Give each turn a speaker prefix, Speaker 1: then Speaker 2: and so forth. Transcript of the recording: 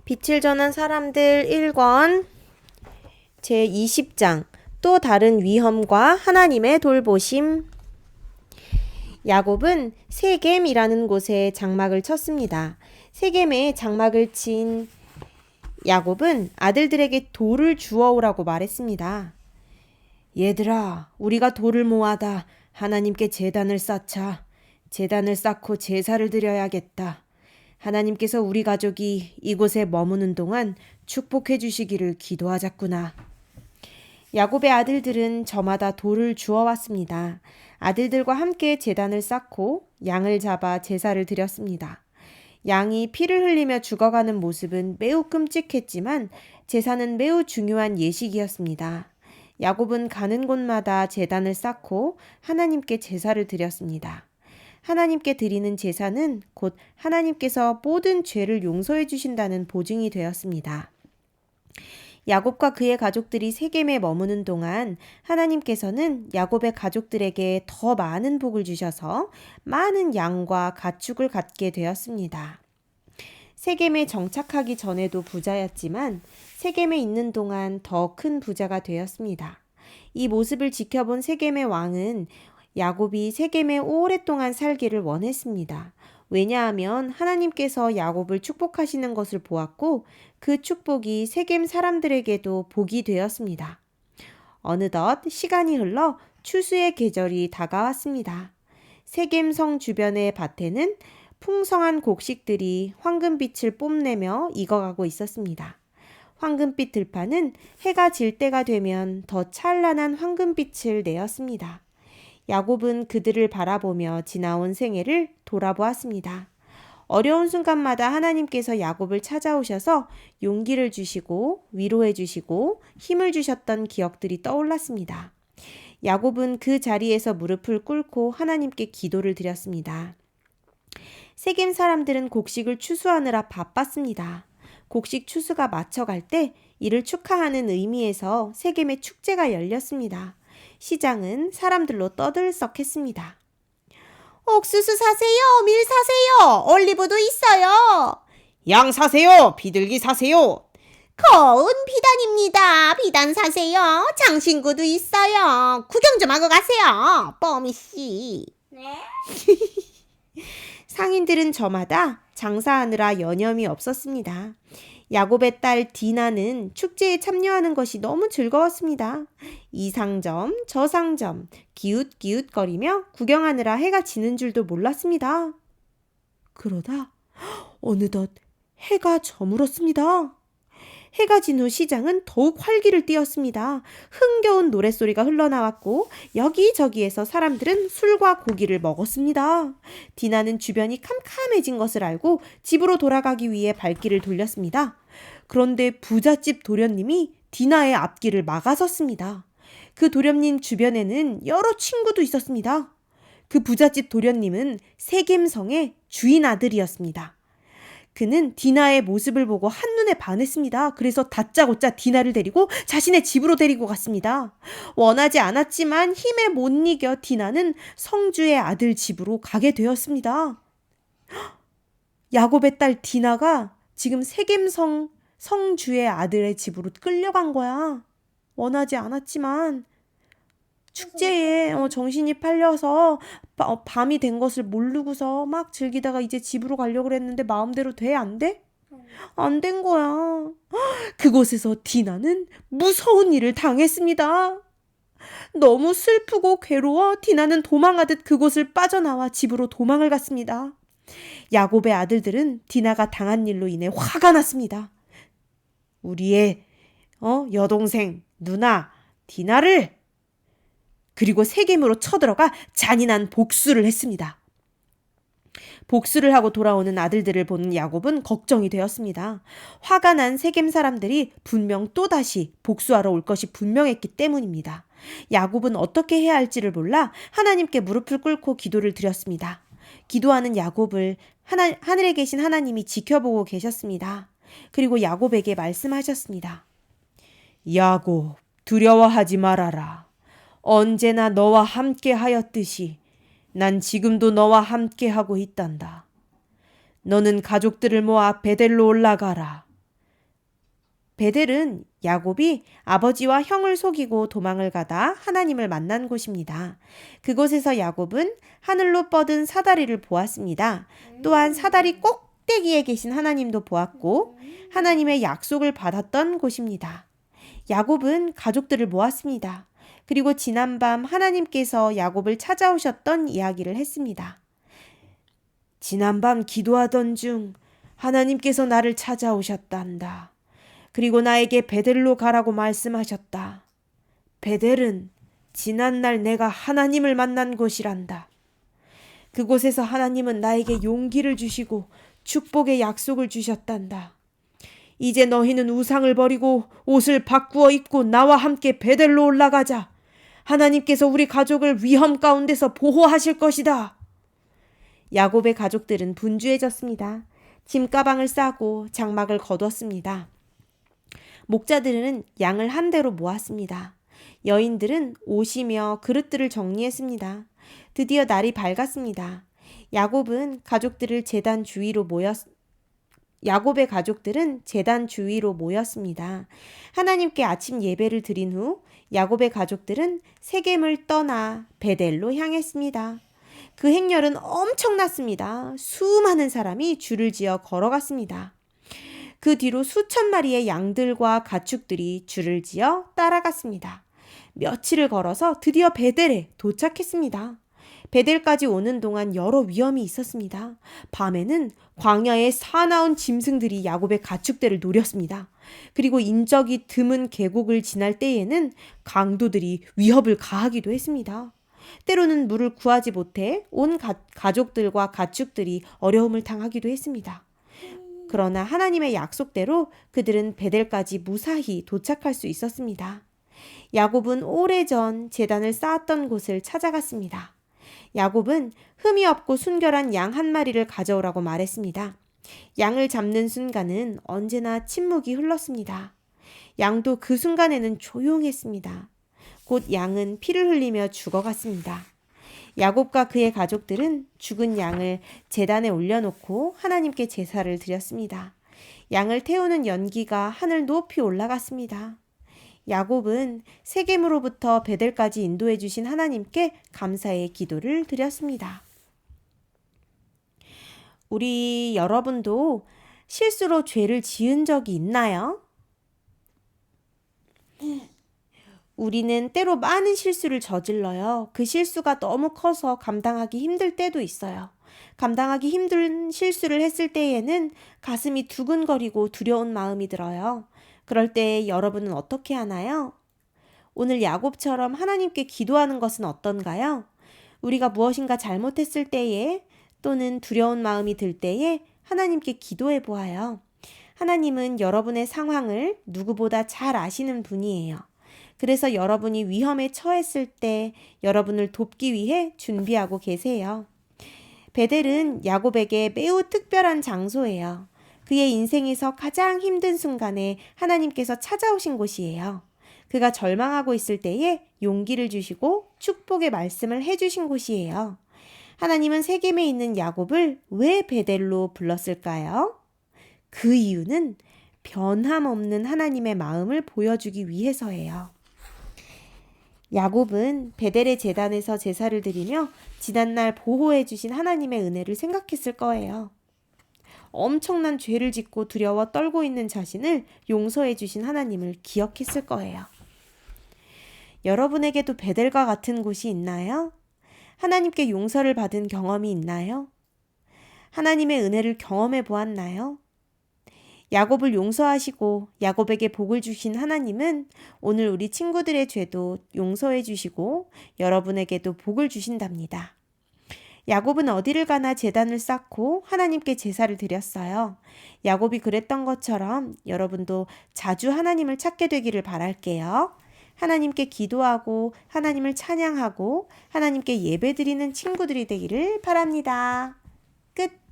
Speaker 1: 빛을 전한 사람들 1권 제20장 또 다른 위험과 하나님의 돌보심. 야곱은 세겜이라는 곳에 장막을 쳤습니다. 세겜에 장막을 친 야곱은 아들들에게 돌을 주워오라고 말했습니다. 얘들아, 우리가 돌을 모아다 하나님께 제단을 쌓자. 제단을 쌓고 제사를 드려야겠다. 하나님께서 우리 가족이 이곳에 머무는 동안 축복해 주시기를 기도하자꾸나. 야곱의 아들들은 저마다 돌을 주워왔습니다. 아들들과 함께 제단을 쌓고 양을 잡아 제사를 드렸습니다. 양이 피를 흘리며 죽어가는 모습은 매우 끔찍했지만 제사는 매우 중요한 예식이었습니다. 야곱은 가는 곳마다 제단을 쌓고 하나님께 제사를 드렸습니다. 하나님께 드리는 제사는 곧 하나님께서 모든 죄를 용서해 주신다는 보증이 되었습니다. 야곱과 그의 가족들이 세겜에 머무는 동안 하나님께서는 야곱의 가족들에게 더 많은 복을 주셔서 많은 양과 가축을 갖게 되었습니다. 세겜에 정착하기 전에도 부자였지만 세겜에 있는 동안 더 큰 부자가 되었습니다. 이 모습을 지켜본 세겜의 왕은 야곱이 세겜에 오랫동안 살기를 원했습니다. 왜냐하면 하나님께서 야곱을 축복하시는 것을 보았고 그 축복이 세겜 사람들에게도 복이 되었습니다. 어느덧 시간이 흘러 추수의 계절이 다가왔습니다. 세겜 성 주변의 밭에는 풍성한 곡식들이 황금빛을 뽐내며 익어가고 있었습니다. 황금빛 들판은 해가 질 때가 되면 더 찬란한 황금빛을 내었습니다. 야곱은 그들을 바라보며 지나온 생애를 돌아보았습니다. 어려운 순간마다 하나님께서 야곱을 찾아오셔서 용기를 주시고 위로해 주시고 힘을 주셨던 기억들이 떠올랐습니다. 야곱은 그 자리에서 무릎을 꿇고 하나님께 기도를 드렸습니다. 세겜 사람들은 곡식을 추수하느라 바빴습니다. 곡식 추수가 마쳐갈 때 이를 축하하는 의미에서 세겜의 축제가 열렸습니다. 시장은 사람들로 떠들썩했습니다. 옥수수 사세요, 밀 사세요, 올리브도 있어요.
Speaker 2: 양 사세요, 비둘기 사세요.
Speaker 3: 고운 비단입니다. 비단 사세요. 장신구도 있어요. 구경 좀 하고 가세요, 뽀미씨.
Speaker 4: 네?
Speaker 1: 상인들은 저마다 장사하느라 여념이 없었습니다. 야곱의 딸 디나는 축제에 참여하는 것이 너무 즐거웠습니다. 이 상점, 저 상점, 기웃기웃거리며 구경하느라 해가 지는 줄도 몰랐습니다. 그러다 어느덧 해가 저물었습니다. 해가 진 후 시장은 더욱 활기를 띠었습니다. 흥겨운 노랫소리가 흘러나왔고 여기저기에서 사람들은 술과 고기를 먹었습니다. 디나는 주변이 캄캄해진 것을 알고 집으로 돌아가기 위해 발길을 돌렸습니다. 그런데 부잣집 도련님이 디나의 앞길을 막아섰습니다. 그 도련님 주변에는 여러 친구도 있었습니다. 그 부잣집 도련님은 세겜성의 주인 아들이었습니다. 그는 디나의 모습을 보고 한눈에 반했습니다. 그래서 다짜고짜 디나를 데리고 자신의 집으로 데리고 갔습니다. 원하지 않았지만 힘에 못 이겨 디나는 성주의 아들 집으로 가게 되었습니다. 야곱의 딸 디나가 지금 세겜성 성주의 아들의 집으로 끌려간 거야. 원하지 않았지만 축제에 정신이 팔려서 밤이 된 것을 모르고서 막 즐기다가 이제 집으로 가려고 그랬는데 마음대로 돼? 안 돼? 안 된 거야. 그곳에서 디나는 무서운 일을 당했습니다. 너무 슬프고 괴로워 디나는 도망하듯 그곳을 빠져나와 집으로 도망을 갔습니다. 야곱의 아들들은 디나가 당한 일로 인해 화가 났습니다. 우리의 여동생 누나 디나를 그리고 세겜으로 쳐들어가 잔인한 복수를 했습니다. 복수를 하고 돌아오는 아들들을 보는 야곱은 걱정이 되었습니다. 화가 난 세겜 사람들이 분명 또다시 복수하러 올 것이 분명했기 때문입니다. 야곱은 어떻게 해야 할지를 몰라 하나님께 무릎을 꿇고 기도를 드렸습니다. 기도하는 야곱을 하늘에 계신 하나님이 지켜보고 계셨습니다. 그리고 야곱에게 말씀하셨습니다. 야곱, 두려워하지 말아라. 언제나 너와 함께 하였듯이 난 지금도 너와 함께 하고 있단다. 너는 가족들을 모아 베델로 올라가라. 베델은 야곱이 아버지와 형을 속이고 도망을 가다 하나님을 만난 곳입니다. 그곳에서 야곱은 하늘로 뻗은 사다리를 보았습니다. 또한 사다리 꼭대기에 계신 하나님도 보았고 하나님의 약속을 받았던 곳입니다. 야곱은 가족들을 모았습니다. 그리고 지난밤 하나님께서 야곱을 찾아오셨던 이야기를 했습니다. 지난밤 기도하던 중 하나님께서 나를 찾아오셨단다. 그리고 나에게 베델로 가라고 말씀하셨다. 베델은 지난날 내가 하나님을 만난 곳이란다. 그곳에서 하나님은 나에게 용기를 주시고 축복의 약속을 주셨단다. 이제 너희는 우상을 버리고 옷을 바꾸어 입고 나와 함께 베델로 올라가자. 하나님께서 우리 가족을 위험 가운데서 보호하실 것이다. 야곱의 가족들은 분주해졌습니다. 짐가방을 싸고 장막을 거뒀습니다. 목자들은 양을 한 대로 모았습니다. 여인들은 옷이며 그릇들을 정리했습니다. 드디어 날이 밝았습니다. 야곱의 가족들은 제단 주위로 모였습니다. 하나님께 아침 예배를 드린 후 야곱의 가족들은 세겜을 떠나 베델로 향했습니다. 그 행렬은 엄청났습니다. 수많은 사람이 줄을 지어 걸어갔습니다. 그 뒤로 수천 마리의 양들과 가축들이 줄을 지어 따라갔습니다. 며칠을 걸어서 드디어 베델에 도착했습니다. 베델까지 오는 동안 여러 위험이 있었습니다. 밤에는 광야의 사나운 짐승들이 야곱의 가축대를 노렸습니다. 그리고 인적이 드문 계곡을 지날 때에는 강도들이 위협을 가하기도 했습니다. 때로는 물을 구하지 못해 온 가족들과 가축들이 어려움을 당하기도 했습니다. 그러나 하나님의 약속대로 그들은 베델까지 무사히 도착할 수 있었습니다. 야곱은 오래전 제단을 쌓았던 곳을 찾아갔습니다. 야곱은 흠이 없고 순결한 양 한 마리를 가져오라고 말했습니다. 양을 잡는 순간은 언제나 침묵이 흘렀습니다. 양도 그 순간에는 조용했습니다. 곧 양은 피를 흘리며 죽어갔습니다. 야곱과 그의 가족들은 죽은 양을 제단에 올려놓고 하나님께 제사를 드렸습니다. 양을 태우는 연기가 하늘 높이 올라갔습니다. 야곱은 세겜으로부터 베델까지 인도해 주신 하나님께 감사의 기도를 드렸습니다. 우리 여러분도 실수로 죄를 지은 적이 있나요? 우리는 때로 많은 실수를 저질러요. 그 실수가 너무 커서 감당하기 힘들 때도 있어요. 감당하기 힘든 실수를 했을 때에는 가슴이 두근거리고 두려운 마음이 들어요. 그럴 때 여러분은 어떻게 하나요? 오늘 야곱처럼 하나님께 기도하는 것은 어떤가요? 우리가 무엇인가 잘못했을 때에 또는 두려운 마음이 들 때에 하나님께 기도해 보아요. 하나님은 여러분의 상황을 누구보다 잘 아시는 분이에요. 그래서 여러분이 위험에 처했을 때 여러분을 돕기 위해 준비하고 계세요. 베델은 야곱에게 매우 특별한 장소예요. 그의 인생에서 가장 힘든 순간에 하나님께서 찾아오신 곳이에요. 그가 절망하고 있을 때에 용기를 주시고 축복의 말씀을 해주신 곳이에요. 하나님은 세겜에 있는 야곱을 왜 베델로 불렀을까요? 그 이유는 변함없는 하나님의 마음을 보여주기 위해서예요. 야곱은 베델의 제단에서 제사를 드리며 지난날 보호해 주신 하나님의 은혜를 생각했을 거예요. 엄청난 죄를 짓고 두려워 떨고 있는 자신을 용서해 주신 하나님을 기억했을 거예요. 여러분에게도 베델과 같은 곳이 있나요? 하나님께 용서를 받은 경험이 있나요? 하나님의 은혜를 경험해 보았나요? 야곱을 용서하시고 야곱에게 복을 주신 하나님은 오늘 우리 친구들의 죄도 용서해 주시고 여러분에게도 복을 주신답니다. 야곱은 어디를 가나 제단을 쌓고 하나님께 제사를 드렸어요. 야곱이 그랬던 것처럼 여러분도 자주 하나님을 찾게 되기를 바랄게요. 하나님께 기도하고 하나님을 찬양하고 하나님께 예배드리는 친구들이 되기를 바랍니다. 끝.